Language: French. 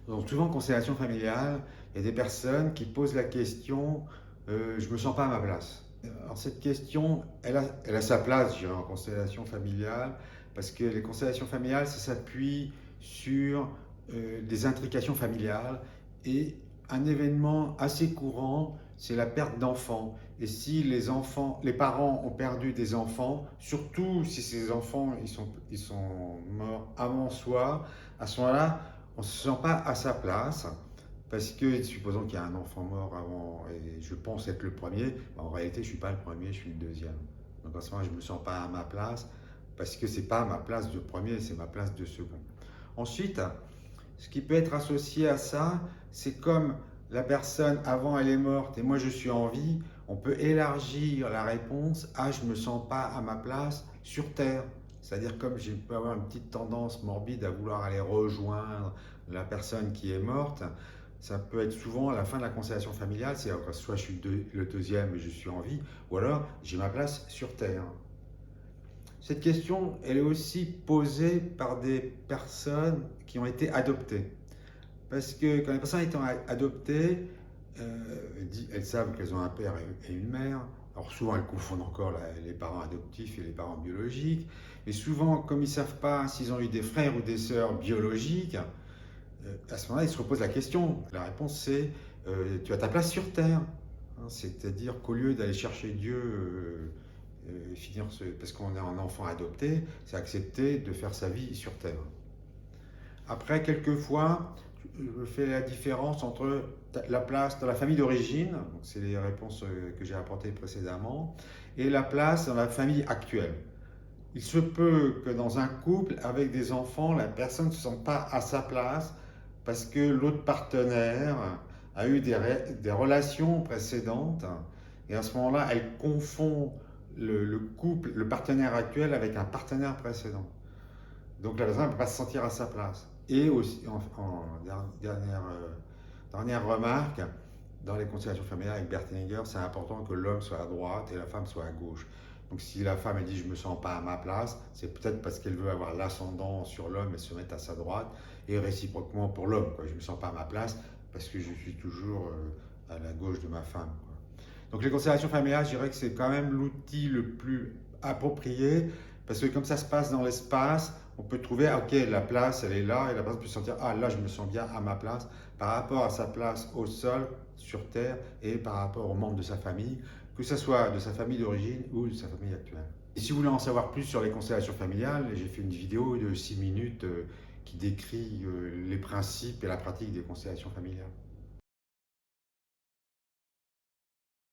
Donc souvent, en constellation familiale, il y a des personnes qui posent la question je me sens pas à ma place. Alors cette question, elle a sa place, je dirais, en constellation familiale, parce que les constellations familiales, ça s'appuie sur des intrications familiales et un événement assez courant, c'est la perte d'enfants. Et si les parents ont perdu des enfants, surtout si ces enfants ils sont morts avant soi, à ce moment-là, on ne se sent pas à sa place. Parce que, supposons qu'il y a un enfant mort avant, et je pense être le premier, en réalité, je ne suis pas le premier, je suis le deuxième. Donc en ce moment, je ne me sens pas à ma place, parce que ce n'est pas ma place de premier, c'est ma place de second. Ensuite, ce qui peut être associé à ça, c'est comme la personne avant elle est morte et moi je suis en vie, on peut élargir la réponse à je ne me sens pas à ma place sur Terre. C'est-à-dire comme je peux avoir une petite tendance morbide à vouloir aller rejoindre la personne qui est morte, ça peut être souvent à la fin de la constellation familiale, c'est soit je suis le deuxième et je suis en vie, ou alors j'ai ma place sur Terre. Cette question, elle est aussi posée par des personnes qui ont été adoptées. Parce que quand les personnes étant adoptées, elles savent qu'elles ont un père et une mère. Alors souvent, elles confondent encore les parents adoptifs et les parents biologiques. Mais souvent, comme ils ne savent pas s'ils ont eu des frères ou des sœurs biologiques, à ce moment-là, ils se reposent la question. La réponse, c'est tu as ta place sur Terre. Hein, c'est-à-dire qu'au lieu d'aller chercher Dieu, parce qu'on est un enfant adopté, c'est accepter de faire sa vie sur Terre. Après, quelquefois, je fais la différence entre la place dans la famille d'origine, donc c'est les réponses que j'ai apportées précédemment, et la place dans la famille actuelle. Il se peut que dans un couple avec des enfants, la personne ne se sente pas à sa place parce que l'autre partenaire a eu des relations précédentes et à ce moment-là, elle confond le couple, le partenaire actuel avec un partenaire précédent. Donc la personne ne peut pas se sentir à sa place. Et aussi, dernière remarque, dans les constellations familiales avec Bert Hellinger, c'est important que l'homme soit à droite et la femme soit à gauche. Donc si la femme elle dit je ne me sens pas à ma place, c'est peut-être parce qu'elle veut avoir l'ascendant sur l'homme et se mettre à sa droite, et réciproquement pour l'homme. Je ne me sens pas à ma place parce que je suis toujours à la gauche de ma femme. Quoi. Donc les constellations familiales, je dirais que c'est quand même l'outil le plus approprié parce que comme ça se passe dans l'espace, on peut trouver, ok, la place, elle est là, et la personne peut se sentir, ah là, je me sens bien à ma place, par rapport à sa place au sol, sur Terre, et par rapport aux membres de sa famille, que ce soit de sa famille d'origine ou de sa famille actuelle. Et si vous voulez en savoir plus sur les constellations familiales, j'ai fait une vidéo de 6 minutes qui décrit les principes et la pratique des constellations familiales.